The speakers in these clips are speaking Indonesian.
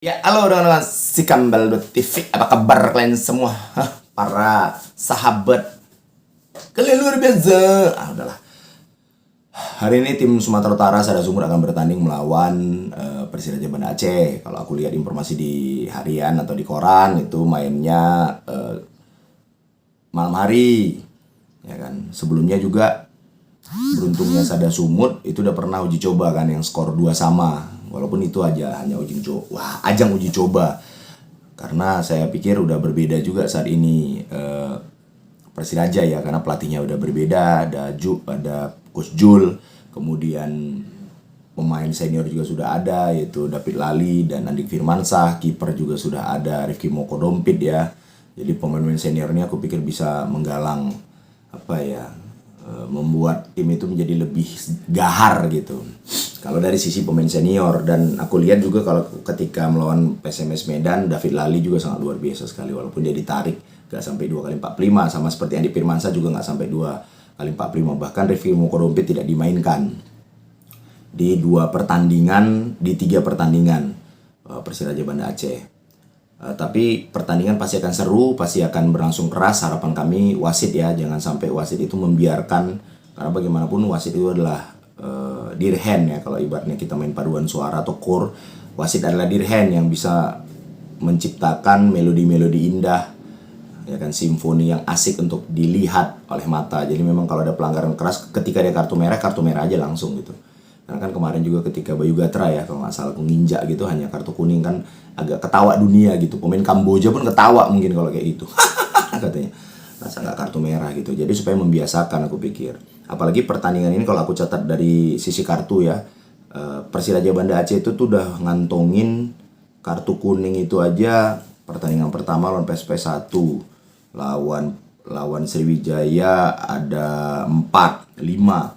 Ya, halo teman-teman si Kambal TV. Apa kabar kalian semua? Para sahabat kalian luar biasa. Udahlah. Hari ini tim Sumatera Utara Sada Sumur akan bertanding melawan Persiraja Banda Aceh. Kalau aku lihat informasi di harian atau di koran itu mainnya malam hari, ya kan. Sebelumnya juga beruntungnya Sada Sumut itu udah pernah uji coba kan yang skor 2 sama. Walaupun itu aja hanya ajang uji coba. Karena saya pikir udah berbeda juga saat ini Persiraja ya, karena pelatihnya udah berbeda, ada Coach Jul, kemudian pemain senior juga sudah ada yaitu David Lali dan Andik Firmansyah, kiper juga sudah ada Rifki Moko Dompit ya. Jadi pemain-pemain senior ini aku pikir bisa menggalang membuat tim itu menjadi lebih gahar gitu. Kalau dari sisi pemain senior, dan aku lihat juga kalau ketika melawan PSMS Medan, David Lali juga sangat luar biasa sekali walaupun dia ditarik gak sampai 2 kali 45, sama seperti Andi Firmansyah juga gak sampai 2 kali 45. Bahkan Rifki Moko Dompit tidak dimainkan di 3 pertandingan Persiraja Banda Aceh. Tapi pertandingan pasti akan seru, pasti akan berlangsung keras. Harapan kami wasit ya, jangan sampai wasit itu membiarkan, karena bagaimanapun wasit itu adalah dirhen ya. Kalau ibaratnya kita main paduan suara atau kor, wasit adalah dirhen yang bisa menciptakan melodi-melodi indah, ya kan, simfoni yang asik untuk dilihat oleh mata. Jadi memang kalau ada pelanggaran keras, ketika dia kartu merah aja langsung gitu. Karena kan kemarin juga ketika Bayu Gatra ya, kalau nggak salah penginjak gitu, hanya kartu kuning kan agak ketawa dunia gitu. Pemain Kamboja pun ketawa mungkin kalau kayak gitu. Katanya masa nggak kartu merah gitu. Jadi supaya membiasakan, aku pikir. Apalagi pertandingan ini kalau aku catat dari sisi kartu ya, Persiraja Banda Aceh itu tuh udah ngantongin kartu kuning itu aja. Pertandingan pertama lawan PSPS 1, lawan Sriwijaya ada 4, 5.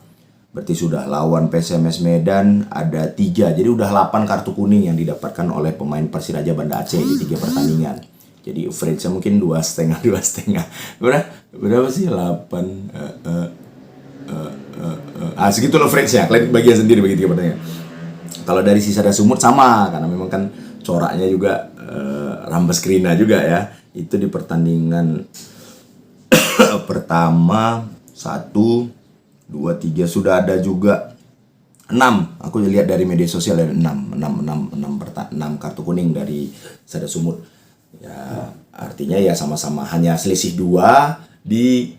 Berarti sudah lawan PSMS Medan ada 3. Jadi udah 8 kartu kuning yang didapatkan oleh pemain Persiraja Banda Aceh di 3 pertandingan. Jadi average-nya mungkin 2,5. Berapa sih? 8 segitu loh average-nya. Kalian bagian sendiri bagi 3 pertandingan. Kalau dari sisa Sada Sumut sama, karena memang kan coraknya juga Rambas Krina juga ya. Itu di pertandingan pertama 1, 2, 3, sudah ada juga 6. Aku lihat dari media sosial ada 6 kartu kuning dari Sada Sumut. Ya, artinya ya sama-sama hanya selisih 2 di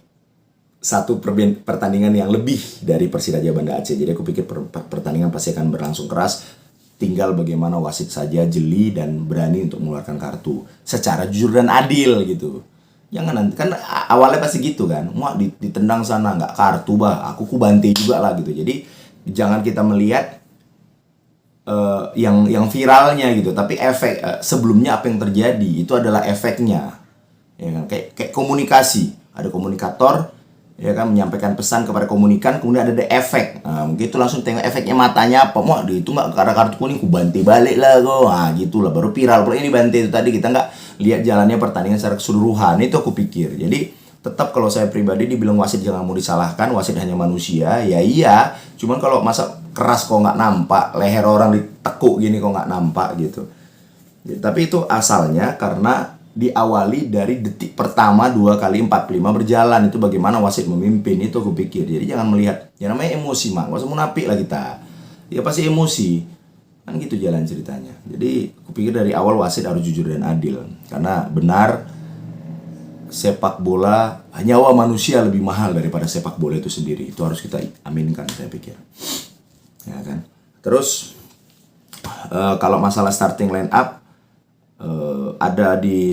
satu pertandingan yang lebih dari Persiraja Banda Aceh. Jadi aku pikir pertandingan pasti akan berlangsung keras. Tinggal bagaimana wasit saja jeli dan berani untuk mengeluarkan kartu secara jujur dan adil gitu. Jangan nanti, kan awalnya pasti gitu kan, mau ditendang sana nggak kartu aku bantai juga lah gitu. Jadi jangan kita melihat yang viralnya gitu, tapi efek sebelumnya apa yang terjadi itu adalah efeknya, ya kan? Kayak komunikasi, ada komunikator ya kan, menyampaikan pesan kepada komunikan, kemudian ada efek. Mungkin itu langsung tengok efeknya, matanya apa, mau itu nggak karena kartu kuning ku bantai balik lah kok, gitulah baru viral. Kalau ini bantai itu tadi, kita nggak lihat jalannya pertandingan secara keseluruhan. Itu aku pikir. Jadi tetap kalau saya pribadi dibilang wasit jangan mau disalahkan, wasit hanya manusia. Ya iya, cuman kalau masa keras kok nggak nampak, leher orang ditekuk gini kok nggak nampak gitu. Tapi itu asalnya karena diawali dari detik pertama 2 kali 45 berjalan. Itu bagaimana wasit memimpin, itu aku pikir. Jadi jangan melihat, ya namanya emosi mak, gak usah munafik lah kita. Ya pasti emosi, kan gitu jalan ceritanya. Jadi aku pikir dari awal wasit harus jujur dan adil. Karena benar, sepak bola, nyawa manusia lebih mahal daripada sepak bola itu sendiri. Itu harus kita aminkan, saya pikir, ya kan. Terus kalau masalah starting line up, ada di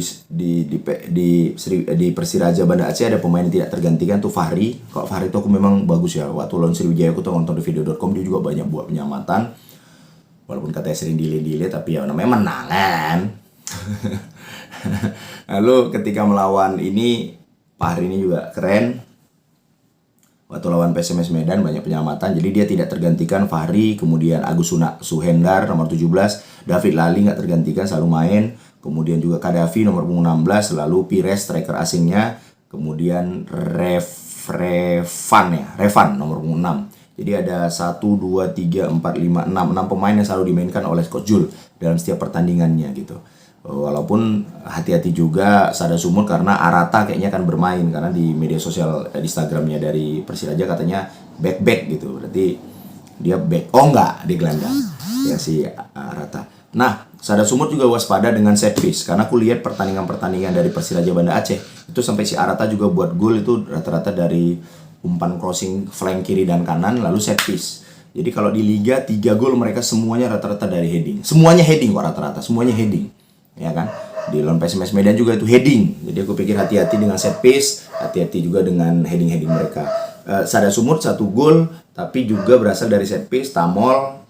Persiraja Banda Aceh ada pemain yang tidak tergantikan tuh Fahri. Kalau Fahri itu aku memang bagus ya. Waktu lawan Sriwijaya aku tuh nonton di video.com, dia juga banyak buat penyelamatan. Walaupun katanya sering delay, tapi ya namanya menang kan. Lalu ketika melawan ini, Fahri ini juga keren. Waktu lawan PSMS Medan banyak penyelamatan, jadi dia tidak tergantikan Fahri. Kemudian Agus Suhendar nomor 17, David Lali nggak tergantikan, selalu main. Kemudian juga Kadafi nomor 16, lalu Pires striker asingnya, kemudian Revan nomor 6. Jadi ada 1, 2, 3, 4, 5, 6 pemain yang selalu dimainkan oleh Coach Jul dalam setiap pertandingannya gitu. Walaupun hati-hati juga Sada Sumut karena Arata kayaknya akan bermain, karena di media sosial di Instagramnya dari Persiraja katanya back gitu. Berarti dia back. Oh enggak, dia gelandang. Ya si Arata. Nah, Sada Sumut juga waspada dengan set piece, karena aku lihat pertandingan-pertandingan dari Persiraja Banda Aceh itu sampai si Arata juga buat gol itu rata-rata dari umpan crossing flank kiri dan kanan lalu set piece. Jadi kalau di liga 3 gol mereka semuanya rata-rata dari heading. Semuanya heading kok rata-rata, semuanya heading. Ya kan? Di lawan PSMS Medan juga itu heading. Jadi aku pikir hati-hati dengan set piece, hati-hati juga dengan heading-heading mereka. Sada Sumut 1 gol tapi juga berasal dari set piece. Tamol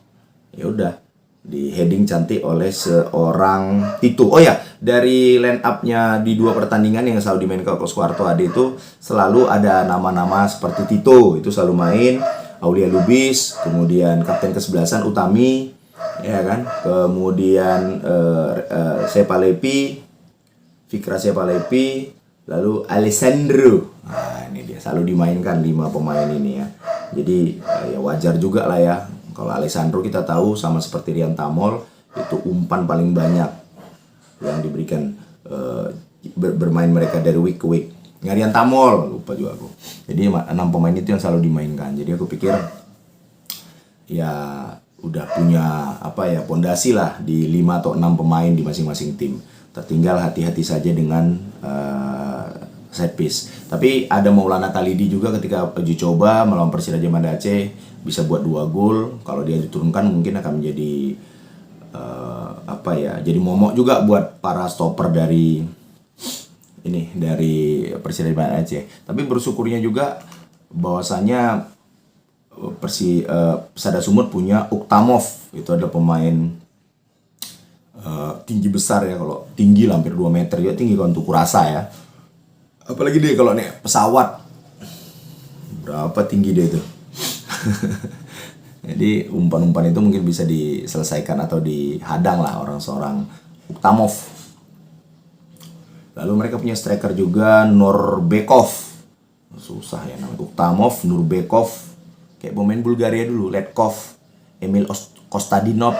ya udah di heading cantik oleh seorang Tito. Oh ya, dari line up-nya di 2 pertandingan yang selalu dimainkan Coach Suharto Ade itu selalu ada nama-nama seperti Tito, itu selalu main, Aulia Lubis, kemudian kapten ke-11 Utami, ya kan? Kemudian Sepalepi, Fikra Sepalepi, lalu Alessandro. Nah, ini dia selalu dimainkan 5 pemain ini ya. Jadi ya wajar juga lah ya. Kalau Alessandro kita tahu sama seperti Rian Tamol itu umpan paling banyak yang diberikan bermain mereka dari week ke week. Rian Tamol lupa juga aku. Jadi 6 pemain itu yang selalu dimainkan. Jadi aku pikir ya udah punya pondasi lah di 5 atau 6 pemain di masing-masing tim. Tertinggal hati-hati saja dengan set piece. Tapi ada Maulana Khalidi juga ketika uji coba melawan Persiraja Banda Aceh bisa buat 2 gol. Kalau dia diturunkan mungkin akan menjadi jadi momok juga buat para stopper dari Persiraja Banda Aceh. Tapi bersyukurnya juga bahwasanya Sada Sumut punya Uktamov, itu ada pemain tinggi besar ya, kalau tinggi hampir 2 meter ya, tinggi kalau untuk kurasa ya. Apalagi dia kalau naik pesawat berapa tinggi dia itu. Jadi umpan-umpan itu mungkin bisa diselesaikan atau dihadang lah seorang Uktamov. Lalu mereka punya striker juga Nurbekov. Susah ya namanya. Uktamov, Nurbekov. Kayak pemain Bulgaria dulu, Letkov, Emil Kostadinov,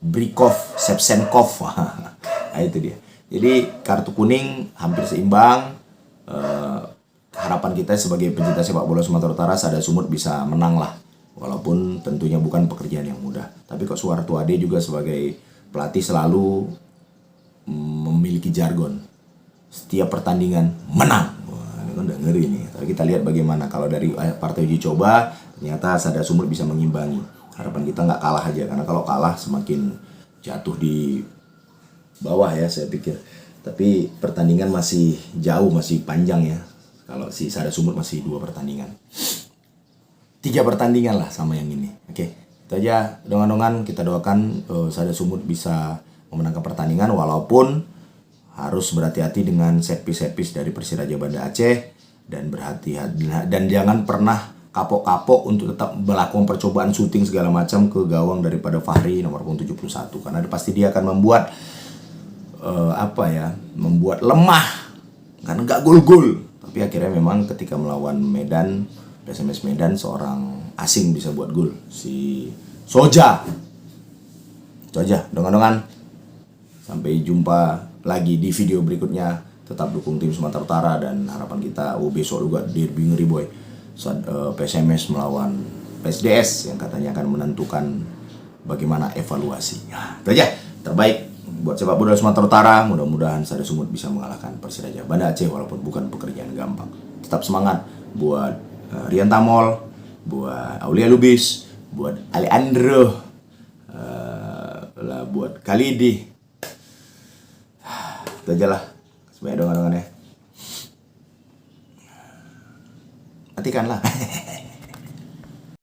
Brikov, Shevchenkov. Nah itu dia. Jadi kartu kuning hampir seimbang. Harapan kita sebagai pencinta sepak bola Sumatera Utara, Sada Sumut bisa menang lah, walaupun tentunya bukan pekerjaan yang mudah. Tapi Coach Suharto Ade juga sebagai pelatih selalu memiliki jargon setiap pertandingan menang. Wah, ini kan udah ngeri nih. Tapi kita lihat bagaimana kalau dari partai uji coba ternyata Sada Sumut bisa mengimbangi. Harapan kita nggak kalah aja, karena kalau kalah semakin jatuh di bawah ya saya pikir. Tapi pertandingan masih jauh, masih panjang ya. Kalau si Sada Sumut masih 2 pertandingan. 3 pertandingan lah sama yang ini. Oke, itu aja dongan-dongan. Kita doakan Sada Sumut bisa memenangkan pertandingan, walaupun harus berhati-hati dengan set piece dari Persiraja Banda Aceh, dan berhati-hati dan jangan pernah kapok-kapok untuk tetap melakukan percobaan syuting segala macam ke gawang daripada Fahri nomor 71, karena pasti dia akan membuat membuat lemah karena nggak gol-gol. Tapi akhirnya memang ketika melawan Medan, PSMS Medan, seorang asing bisa buat gol, si Soja. Itu aja dongan-dongan. Sampai jumpa lagi di video berikutnya. Tetap dukung tim Sumatera Utara, dan harapan kita besok juga derby ngeri boy. PSMS melawan PSDS yang katanya akan menentukan bagaimana evaluasi. Nah, itu aja terbaik buat sepak bola Sumatera Utara. Mudah-mudahan Sada Sumut bisa mengalahkan Persiraja Banda Aceh, walaupun bukan pekerjaan gampang. Tetap semangat buat Rian Tamol, buat Aulia Lubis, buat Alejandro, buat Khalidi. Itu aja lah. Sebanyak dongan-dongannya. Matikanlah.